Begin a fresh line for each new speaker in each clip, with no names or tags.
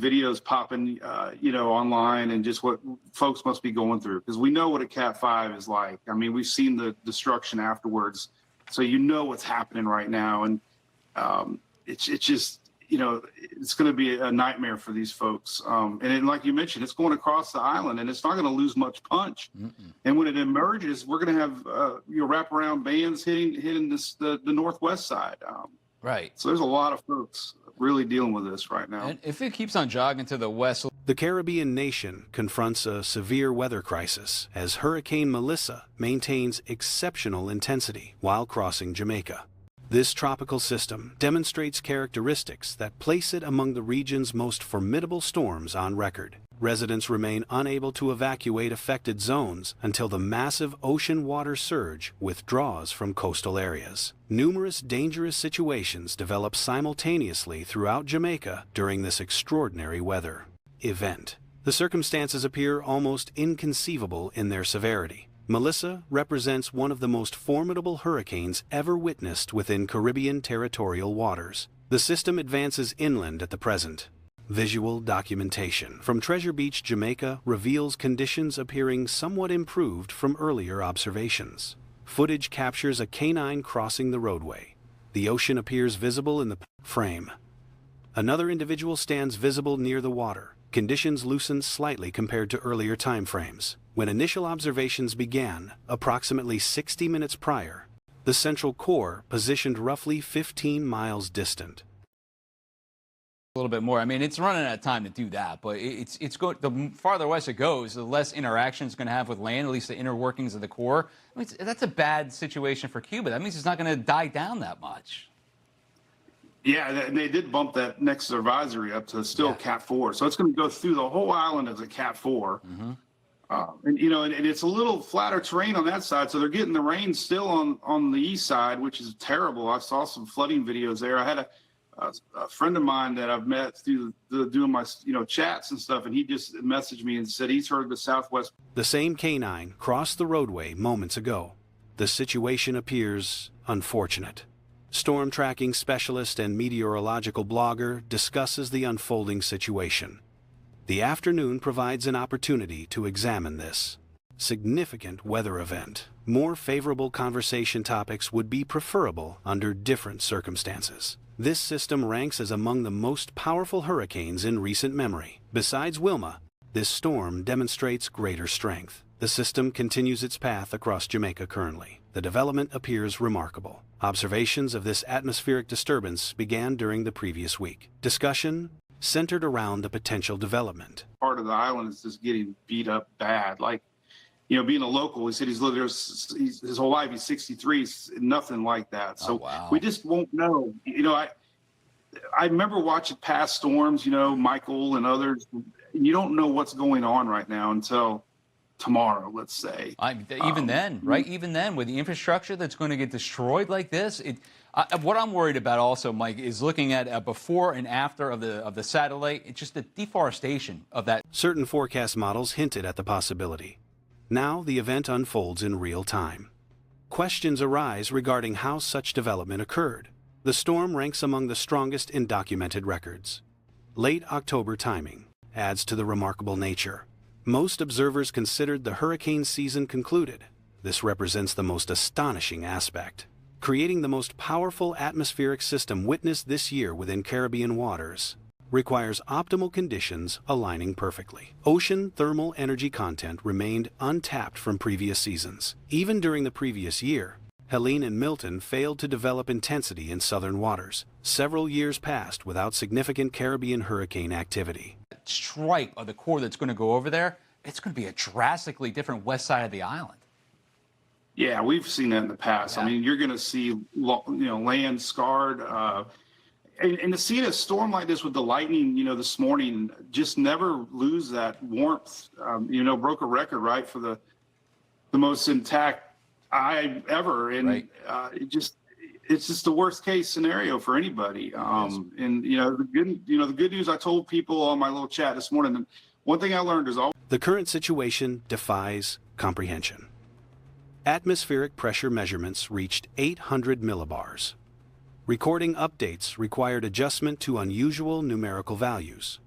videos popping, online, and just what folks must be going through, because we know what a Cat 5 is like. I mean, we've seen the destruction afterwards, so what's happening right now, and it's just, it's going to be a nightmare for these folks. Like you mentioned, it's going across the island, and it's not going to lose much punch. And when it emerges, we're going to have wraparound bands hitting the northwest side.
Right.
So there's a lot of folks really dealing with this right now.
And if it keeps on jogging to the west,
the Caribbean nation confronts a severe weather crisis as Hurricane Melissa maintains exceptional intensity while crossing Jamaica. This tropical system demonstrates characteristics that place it among the region's most formidable storms on record. Residents remain unable to evacuate affected zones until the massive ocean water surge withdraws from coastal areas. Numerous dangerous situations develop simultaneously throughout Jamaica during this extraordinary weather event. The circumstances appear almost inconceivable in their severity. Melissa represents one of the most formidable hurricanes ever witnessed within Caribbean territorial waters. The system advances inland at the present. Visual documentation from Treasure Beach, Jamaica, reveals conditions appearing somewhat improved from earlier observations. Footage captures a canine crossing the roadway. The ocean appears visible in the frame. Another individual stands visible near the water. Conditions loosened slightly compared to earlier time frames. When initial observations began, approximately 60 minutes prior, the central core positioned roughly 15 miles distant.
a little bit more. I mean, it's running out of time to do that, but it's going. The farther west it goes, the less interaction it's going to have with land, at least the inner workings of the core. I mean, that's a bad situation for Cuba. That means it's not going to die down that much.
Yeah, and they did bump that next advisory up to still Cat 4. So it's going to go through the whole island as a Cat 4.
Mm-hmm.
And it's a little flatter terrain on that side. So they're getting the rain still on the east side, which is terrible. I saw some flooding videos there. I had a friend of mine that I've met through doing my chats and stuff, and he just messaged me and said he's heard the southwest.
The same canine crossed the roadway moments ago. The situation appears unfortunate. Storm tracking specialist and meteorological blogger discusses the unfolding situation. The afternoon provides an opportunity to examine this significant weather event. More favorable conversation topics would be preferable under different circumstances. This system ranks as among the most powerful hurricanes in recent memory. Besides Wilma, this storm demonstrates greater strength. The system continues its path across Jamaica currently. The development appears remarkable. Observations of this atmospheric disturbance began during the previous week. Discussion centered around a potential development.
Part of the island is just getting beat up bad. Like, being a local, he said he's lived there his whole life. He's 63, nothing like that. So we just won't know. I remember watching past storms, Michael and others. You don't know what's going on right now until tomorrow, let's say.
Even then, right? Even then, with the infrastructure that's going to get destroyed like this, what I'm worried about also, Mike, is looking at a before and after of the satellite. It's just the deforestation of that.
Certain forecast models hinted at the possibility. Now the event unfolds in real time. Questions arise regarding how such development occurred. The storm ranks among the strongest in documented records. Late October timing adds to the remarkable nature. Most observers considered the hurricane season concluded. This represents the most astonishing aspect. Creating the most powerful atmospheric system witnessed this year within Caribbean waters requires optimal conditions aligning perfectly. Ocean thermal energy content remained untapped from previous seasons. Even during the previous year, Helene and Milton failed to develop intensity in southern waters. Several years passed without significant Caribbean hurricane activity.
Stripe of the core that's going to go over there, it's going to be a drastically different west side of the island.
Yeah, we've seen that in the past. Yeah. I mean, you're going to see, land scarred. And to see a storm like this with the lightning, this morning, just never lose that warmth. Broke a record, right, for the most intact eye ever. And right. It's just the worst case scenario for anybody. And the good news I told people on my little chat this morning, and one thing I learned is
the current situation defies comprehension. Atmospheric pressure measurements reached 800 millibars. Recording updates required adjustment to unusual numerical values.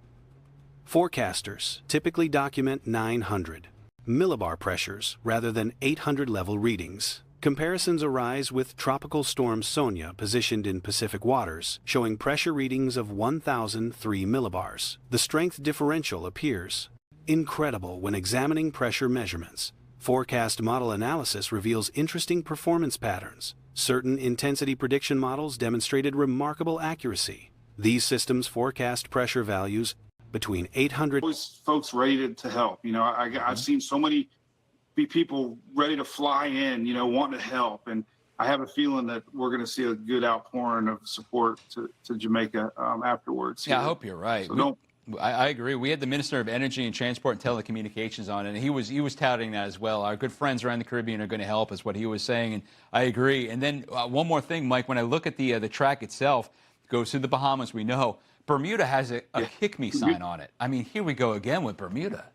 Forecasters typically document 900 millibar pressures rather than 800 level readings. Comparisons arise with Tropical Storm Sonia positioned in Pacific waters, showing pressure readings of 1,003 millibars. The strength differential appears incredible when examining pressure measurements. Forecast model analysis reveals interesting performance patterns. Certain intensity prediction models demonstrated remarkable accuracy. These systems forecast pressure values between 800.
Always folks ready to help. I've seen so many people ready to fly in, wanting to help. And I have a feeling that we're going to see a good outpouring of support to Jamaica afterwards.
Yeah, I hope you're right.
So
I agree. We had the Minister of Energy and Transport and Telecommunications on, and he was touting that as well. Our good friends around the Caribbean are going to help, is what he was saying, and I agree. And then one more thing, Mike, when I look at the track itself, it goes through the Bahamas, we know. Bermuda has a kick me sign on it. I mean, here we go again with Bermuda.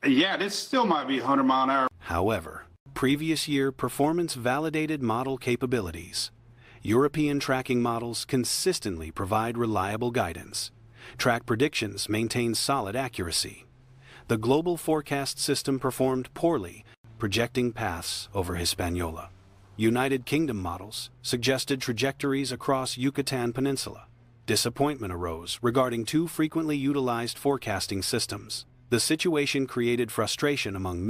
Yeah, this still might be 100 mile an hour.
However, previous year performance validated model capabilities. European tracking models consistently provide reliable guidance. Track predictions maintain solid accuracy. The global forecast system performed poorly, projecting paths over Hispaniola. United Kingdom models suggested trajectories across Yucatan Peninsula. Disappointment arose regarding two frequently utilized forecasting systems. The situation created frustration among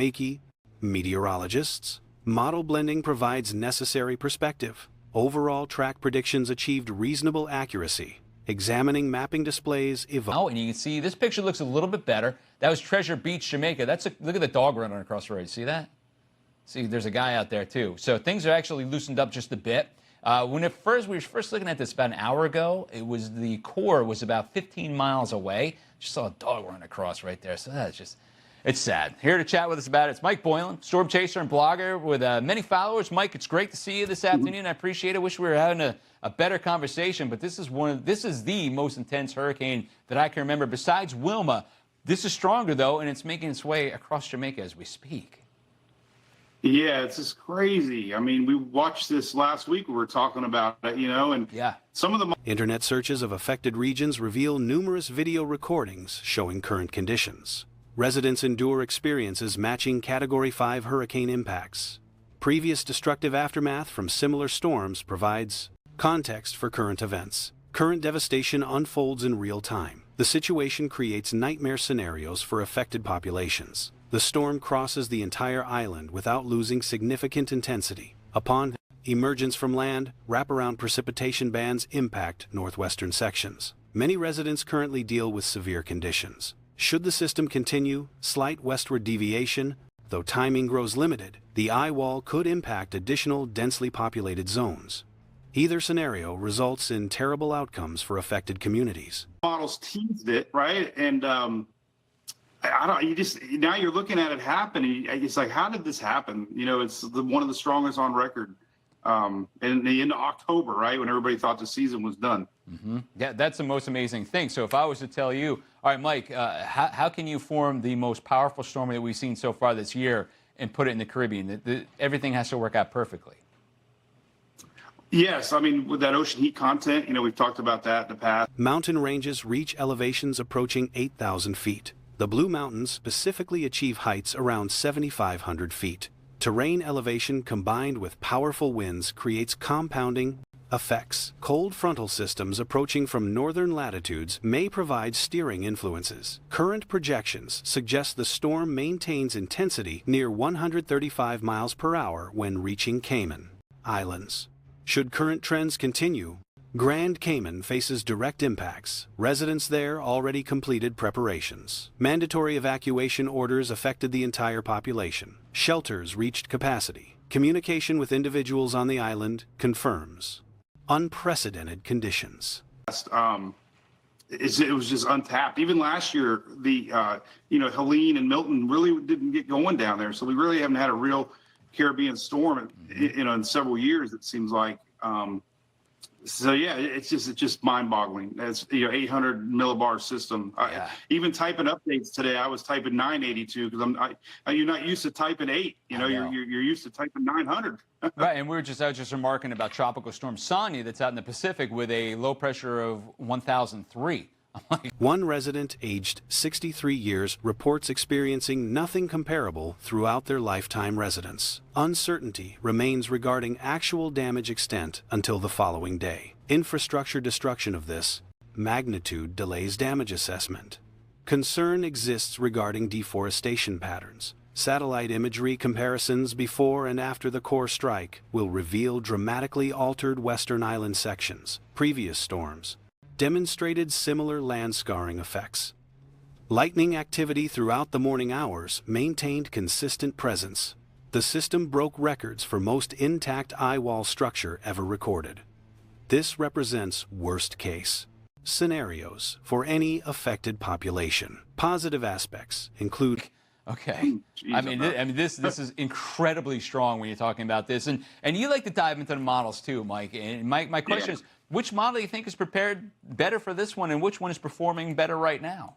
meteorologists. Model blending provides necessary perspective. Overall track predictions achieved reasonable accuracy. Examining mapping displays evolved.
Oh, and you can see this picture looks a little bit better. That was Treasure Beach, Jamaica. Look at the dog running across the road. See that? See, there's a guy out there too. So things are actually loosened up just a bit. When we were first looking at this about an hour ago, the core was about 15 miles away. Just saw a dog run across right there. So that's just, it's sad. Here to chat with us about it, it's Mike Boylan, storm chaser and blogger with many followers. Mike, it's great to see you this afternoon. I appreciate it. Wish we were having a better conversation, but this is the most intense hurricane that I can remember. Besides Wilma, this is stronger though, and it's making its way across Jamaica as we speak.
Yeah, it's just crazy. I mean, we watched this last week. We were talking about it, and
yeah.
Some of the
Internet searches of affected regions reveal numerous video recordings showing current conditions. Residents endure experiences matching Category 5 hurricane impacts. Previous destructive aftermath from similar storms provides context for current events. Current devastation unfolds in real time. The situation creates nightmare scenarios for affected populations. The storm crosses the entire island without losing significant intensity. Upon emergence from land, wraparound precipitation bands impact northwestern sections. Many residents currently deal with severe conditions. Should the system continue, slight westward deviation, though timing grows limited, the eye wall could impact additional densely populated zones. Either scenario results in terrible outcomes for affected communities.
models teased it, right? And now you're looking at it happening. It's like, how did this happen? It's one of the strongest on record. In the end of October, right, when everybody thought the season was done.
Mm-hmm. Yeah, that's the most amazing thing. So if I was to tell you, all right, Mike, how can you form the most powerful storm that we've seen so far this year and put it in the Caribbean? Everything has to work out perfectly.
Yes, I mean, with that ocean heat content, we've talked about that in the past.
Mountain ranges reach elevations approaching 8,000 feet. The Blue Mountains specifically achieve heights around 7,500 feet. Terrain elevation combined with powerful winds creates compounding effects. Cold frontal systems approaching from northern latitudes may provide steering influences. Current projections suggest the storm maintains intensity near 135 miles per hour when reaching Cayman Islands. Should current trends continue, Grand Cayman faces direct impacts. Residents there already completed preparations. Mandatory evacuation orders affected the entire population. Shelters reached capacity. Communication with individuals on the island confirms unprecedented conditions.
It was just untapped. Even last year, the Helene and Milton really didn't get going down there. So we really haven't had a real Caribbean storm, in several years. It seems like. So yeah, it's just mind-boggling. It's 800 millibar system.
Yeah.
Even typing updates today, I was typing 982 because you're not used to typing 8. You're used to typing 900.
Right, and I was just remarking about Tropical Storm Sonia that's out in the Pacific with a low pressure of 1,003.
One resident aged 63 years reports experiencing nothing comparable throughout their lifetime residence. Uncertainty remains regarding actual damage extent until the following day. Infrastructure destruction of this magnitude delays damage assessment. Concern exists regarding deforestation patterns. Satellite imagery comparisons before and after the core strike will reveal dramatically altered Western Island sections. Previous storms demonstrated similar land scarring effects. Lightning activity throughout the morning hours maintained consistent presence. The system broke records for most intact eye wall structure ever recorded. This represents worst case scenarios for any affected population. Positive aspects include
Okay.
Jeez,
This is incredibly strong when you're talking about this, and you like to dive into the models too, Mike. And my question is, which model do you think is prepared better for this one, and which one is performing better right now?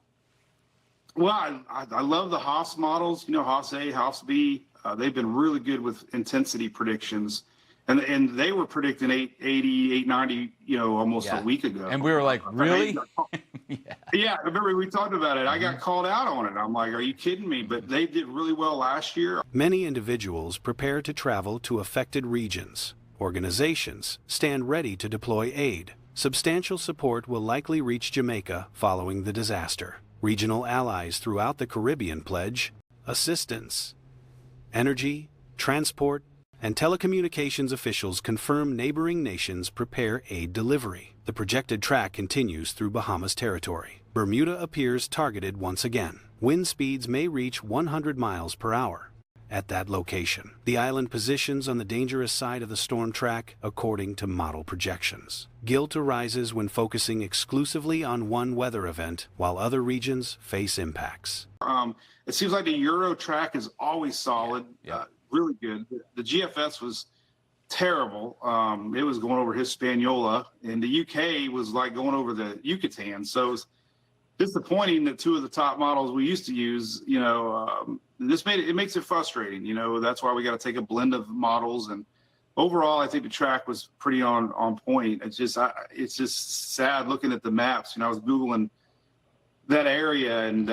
Well, I love the Haas models. You know, Haas A, Haas B. They've been really good with intensity predictions, and they were predicting 880, 890. You know, almost a week ago.
And we were like, really?
Yeah, remember we talked about it. I got called out on it. I'm like, are you kidding me? But they did really well last year.
Many individuals prepare to travel to affected regions. Organizations stand ready to deploy aid. Substantial support will likely reach Jamaica following the disaster. Regional allies throughout the Caribbean pledge assistance. Energy, transport, and telecommunications officials confirm neighboring nations prepare aid delivery. The projected track continues through Bahamas territory. Bermuda appears targeted once again. Wind speeds may reach 100 miles per hour. At that location, the island positions on the dangerous side of the storm track according to model projections. Guilt arises when focusing exclusively on one weather event while other regions face impacts.
It seems like the Euro track is always solid. Really good. The GFS was terrible. It was going over Hispaniola, and the UK was like going over the Yucatan. So it was disappointing that two of the top models we used to use, you know, it makes it frustrating. You know, that's why we got to take a blend of models. And overall, I think the track was pretty on point. It's just sad looking at the maps. You know, I was Googling that area and,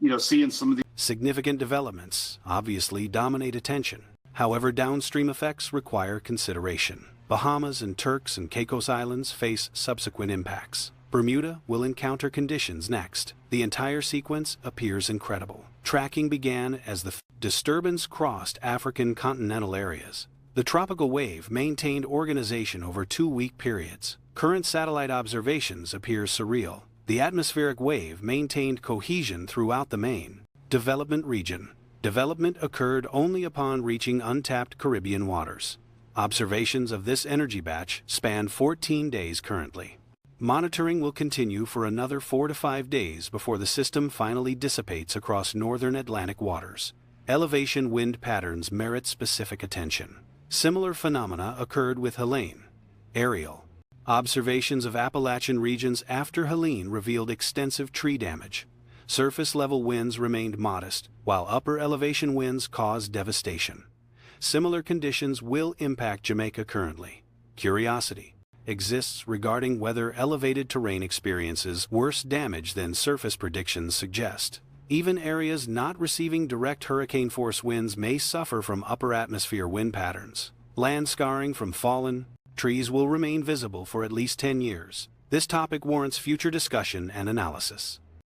you know, seeing some of the
significant developments obviously dominate attention. However, downstream effects require consideration. Bahamas and Turks and Caicos Islands face subsequent impacts. Bermuda will encounter conditions next. The entire sequence appears incredible. Tracking began as the disturbance crossed African continental areas. The tropical wave maintained organization over 2-week periods. Current satellite observations appear surreal. The atmospheric wave maintained cohesion throughout the main development region. Development occurred only upon reaching untapped Caribbean waters. Observations of this energy batch span 14 days currently. Monitoring will continue for another 4 to 5 days before the system finally dissipates across northern Atlantic waters. Elevation wind patterns merit specific attention. Similar phenomena occurred with Helene. Ariel. Observations of Appalachian regions after Helene revealed extensive tree damage. Surface level winds remained modest, while upper elevation winds caused devastation. Similar conditions will impact Jamaica currently. Curiosity exists regarding whether elevated terrain experiences worse damage than surface predictions suggest. Even areas not receiving direct hurricane force winds may suffer from upper atmosphere wind patterns. Land scarring from fallen trees will remain visible for at least 10 years. This topic warrants future discussion and analysis.